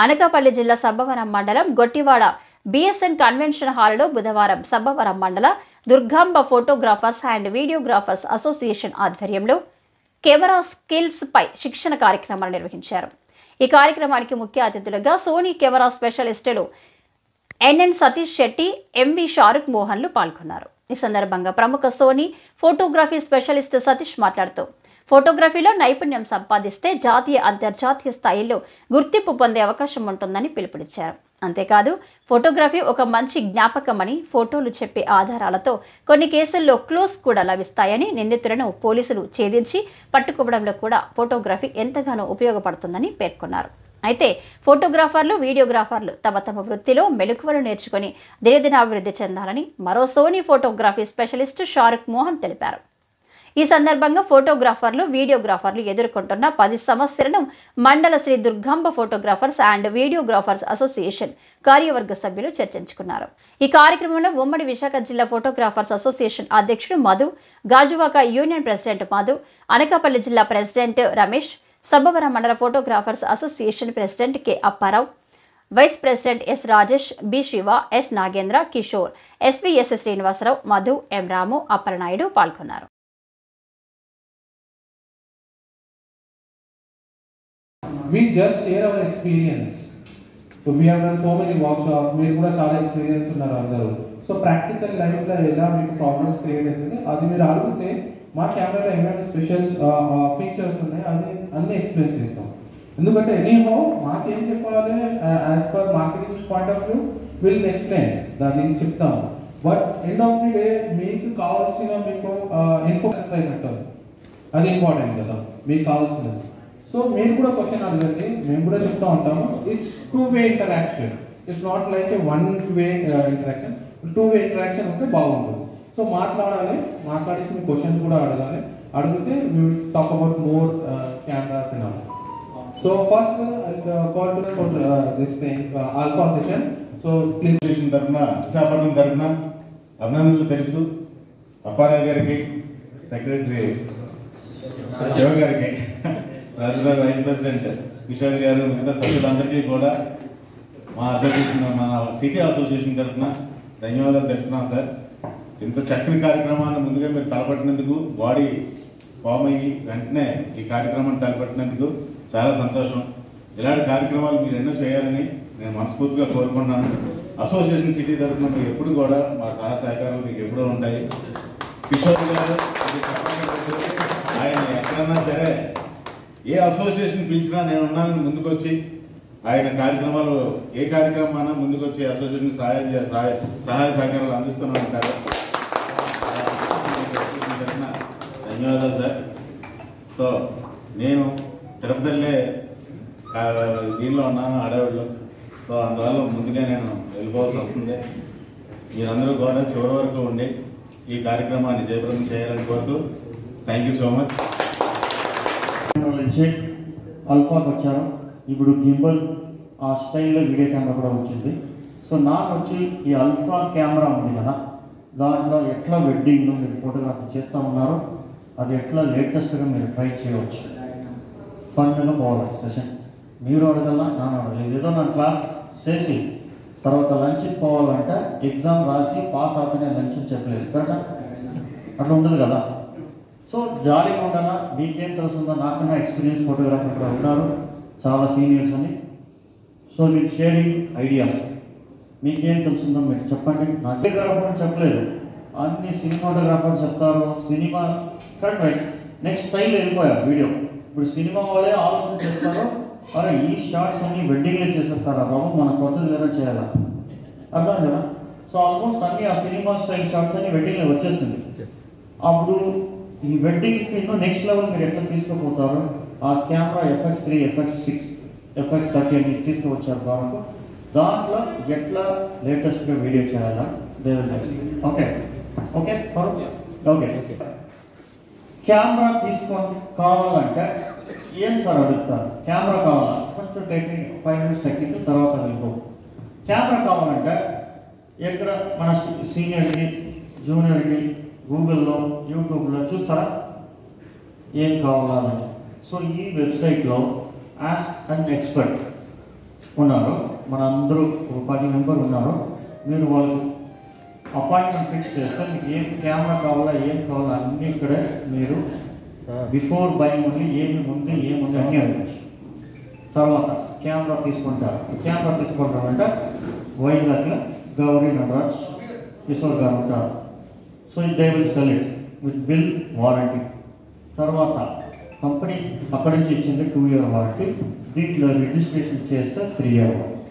అనకాపల్లి జిల్లా సబ్బవరం మండలం Gottivada BSN convention హాల్లో బుధవారం సబ్బవరం మండల Durgamba photographers and videographers association ఆధ్వర్యంలో కెమెరా స్కిల్స్ పై శిక్షణ కార్యక్రమాలు నిర్వహించారు. ఈ కార్యక్రమానికి ముఖ్య అతిథులుగా సోనీ కెమెరా స్పెషలిస్టులు ఎన్ఎన్ సతీష్ శెట్టి, ఎంవి షారుఖ్ మోహన్లు పాల్గొన్నారు. ఈ సందర్భంగా ప్రముఖ సోనీ ఫోటోగ్రఫీ స్పెషలిస్ట్ సతీష్ మాట్లాడుతూ, ఫోటోగ్రఫీలో నైపుణ్యం సంపాదిస్తే జాతీయ అంతర్జాతీయ స్థాయిలో గుర్తింపు పొందే అవకాశం ఉంటుందని పిలుపునిచ్చారు. అంతేకాదు ఫోటోగ్రఫీ ఒక మంచి జ్ఞాపకమని, ఫోటోలు చెప్పే ఆధారాలతో కొన్ని కేసుల్లో క్లూస్ కూడా లభిస్తాయని, నిందితులను పోలీసులు ఛేదించి పట్టుకోవడంలో కూడా ఫోటోగ్రఫీ ఎంతగానో ఉపయోగపడుతుందని పేర్కొన్నారు. అయితే ఫోటోగ్రాఫర్లు, వీడియోగ్రాఫర్లు తమ తమ వృత్తిలో మెలకువలు నేర్చుకుని దినదినాభివృద్ధి చెందాలని మరో Sony photography specialist Shahrukh Mohan తెలిపారు. ఈ సందర్భంగా ఫోటోగ్రాఫర్లు, వీడియోగ్రాఫర్లు ఎదుర్కొంటున్న 10 సమస్యలను మండల Sri Durgamba photographers and videographers association కార్యవర్గ సభ్యులు చర్చించుకున్నారు. ఈ కార్యక్రమంలో ఉమ్మడి విశాఖ జిల్లా ఫోటోగ్రాఫర్స్ అసోసియేషన్ అధ్యక్షుడు మధు, గాజువాక యూనియన్ ప్రెసిడెంట్ మధు, అనకాపల్లి జిల్లా ప్రెసిడెంట్ రమేష్, సబ్బవరం మండల photographers association president K Apparao, vice president S Rajesh, B Shiva, S Nagendra, Kishore, SVS Srinivasarao, Madhu, M Ramu, Appalanaidu పాల్గొన్నారు. We just share our experience. So we have done so many workshops. మీరు కూడా చాలా ఎక్స్పీరియన్స్ ఉన్నారు అందరూ. సో ప్రాక్టికల్ లైఫ్లో ఎలా మీకు ప్రాబ్లమ్స్ క్రియేట్ అవుతుంది అది మీరు అడిగితే మా కెమెరాలో ఏమైనా స్పెషల్ ఫీచర్స్ ఉన్నాయి అది అన్నీ ఎక్స్ప్లెయిన్ చేస్తాం. ఎందుకంటే ఎనీహో మాకేం చెప్పాలి as per marketing point of view will explain దాన్ని చెప్తాము. But end of the day మీకు కావాల్సిన మీకు ఇన్ఫర్మేషన్ అయినట్టు అది ఇంపార్టెంట్ కదా మీకు కావాల్సినది. సో మీరు కూడా క్వశ్చన్ అడగండి, మేము కూడా చెప్తా ఉంటాము. It's 2-way interaction, it's not like A 1-way interaction. 2-way interaction ఉంటే బాగుంటుంది. సో మాట్లాడేసి మీ క్వశ్చన్స్ కూడా అడగాలి. అడిగితే we will talk about more cameras and all. So first call to this thing alpha session. So please station తరఫున, విశాఖపట్నం తరఫున అభినందనలు తెలుపుతూ అప్పారావు గారికి, సెక్రటరీ శివ గారికి, ప్రెసిడెంట్, వైస్ ప్రెసిడెంట్ కిషోర్ గారు, మిగతా సభ్యులందరికీ కూడా మా అసోసియేషన్, మన సిటీ అసోసియేషన్ తరఫున ధన్యవాదాలు తెలుపుతున్నాం సార్. ఇంత చక్కని కార్యక్రమాన్ని ముందుగా మీరు తలపట్టినందుకు, బాడీ ఫామ్ అయ్యి వెంటనే ఈ కార్యక్రమాన్ని తలపట్టినందుకు చాలా సంతోషం. ఇలాంటి కార్యక్రమాలు మీరు ఎన్నో చేయాలని నేను మనస్ఫూర్తిగా కోరుకుంటున్నాను. అసోసియేషన్ సిటీ తరఫున మీకు ఎప్పుడు కూడా మా సహాయ సహకారాలు మీకు ఎప్పుడూ ఉంటాయి. కిషోర్ గారు ఆయన ఎక్కడన్నా సరే ఏ అసోసియేషన్ పిలిచినా నేను ఉన్నానని ముందుకొచ్చి ఆయన కార్యక్రమాలు ఏ కార్యక్రమాన్నా ముందుకొచ్చి అసోసియేషన్ సహాయ సహకారాలు అందిస్తూనే ఉంటారు. ధన్యవాదాలు సార్. సో నేను తిరుపతిలో దీనిలో ఉన్నాను, హడావిడిలో. సో అందువల్ల ముందుగా నేను వెళ్ళిపోవాల్సి వస్తుంది. మీరందరూ కూడా చివరి వరకు ఉండి ఈ కార్యక్రమాన్ని జయప్రదం చేయాలని కోరుతూ థ్యాంక్ యూ సో మచ్. నుంచి అల్ఫాకి వచ్చాను. ఇప్పుడు గింబల్ ఆ స్టైల్లో వీడియో కెమెరా కూడా వచ్చింది. సో నాకు వచ్చి ఈ అల్ఫా కెమెరా ఉంది కదా, దాంట్లో ఎట్లా వెడ్డింగ్లో మీరు ఫోటోగ్రఫీ చేస్తూ ఉన్నారు, అది ఎట్లా లేటెస్ట్గా మీరు ట్రై చేయవచ్చు. ఫన్గా పోవాలి సెషన్. మీరు అడగల్లా, నాన్న అడగలేదు. ఏదో నా క్లాస్ చేసి తర్వాత లంచ్కి పోవాలంటే ఎగ్జామ్ రాసి పాస్ అవుతూనే లంచ్ అని చెప్పలేదు, కరెక్టా? అట్లా ఉండదు కదా. సో జాలీగా ఉండాలా. మీకేం తెలుస్తుందో, నాకన్నా ఎక్స్పీరియన్స్ ఫోటోగ్రాఫర్ కూడా ఉన్నారు, చాలా సీనియర్స్ అని. సో మీరు షేరింగ్ ఐడియాస్, మీకేం తెలుస్తుందో మీరు చెప్పండి. నా ఫోటోగ్రాఫర్ చెప్పలేదు, అన్ని సినిమాటోగ్రాఫర్ చెప్తారు. సినిమా కరెక్ట్ రైట్, నెక్స్ట్ స్టైల్లో వెళ్ళిపోయారు వీడియో. ఇప్పుడు సినిమా వాళ్ళే ఆలోచన చేస్తారు, అరే ఈ షార్ట్స్ అన్ని వెడ్డింగ్లో చేసేస్తారా బాబు, మన కొత్తది ఏదైనా చేయాలా, అర్థం కదా. సో ఆల్మోస్ట్ అన్ని ఆ సినిమా స్టైల్ షార్ట్స్ అన్ని వెడ్డింగ్లో వచ్చేస్తుంది. అప్పుడు ఈ వెడ్డింగ్కి ఎన్నో నెక్స్ట్ లెవెల్ మీరు ఎట్లా తీసుకుపోతారు, ఆ కెమెరా FX3, FX6, FX30 అని తీసుకువచ్చారు బాగా. దాంట్లో ఎట్లా లేటెస్ట్గా వీడియో చేయాలా ఓకే ఓకే ఓకే. కెమెరా తీసుకొని కావాలంటే ఏం సార్ అడుగుతారు, కెమెరా కావాలా, కొంచెం టెక్నిక్ 5 minutes టెక్నిక్ తర్వాత వెళ్ళిపో. కెమెరా కావాలంటే ఎక్కడ మన సీనియర్కి, జూనియర్కి గూగుల్లో, యూట్యూబ్లో చూస్తారా ఏం కావాలని. సో ఈ వెబ్సైట్లో ఆస్క్ అన్ ఎక్స్పర్ట్ ఉన్నారు, మన అందరూ ఒక 10 మెంబర్ ఉన్నారు. మీరు వాళ్ళు అపాయింట్మెంట్ ఫిక్స్ చేస్తే మీకు ఏం కెమెరా కావాలా ఏం కావాలా అన్నీ ఇక్కడే మీరు బిఫోర్ బయింగ్ ఓన్లీ ఏముంది అన్నీ అడగచ్చు. తర్వాత కెమెరా తీసుకుంటారు. కెమెరా తీసుకుంటారంటే వైజాగ్లో గౌరీ నటరాజ్ కిషోర్ గారు ఉంటారు. So they will sell it with bill warranty. తర్వాత కంపెనీ అక్కడి నుంచి ఇచ్చింది 2 year వారంటీ. దీంట్లో రిజిస్ట్రేషన్ చేస్తే 3 year వారంటీ.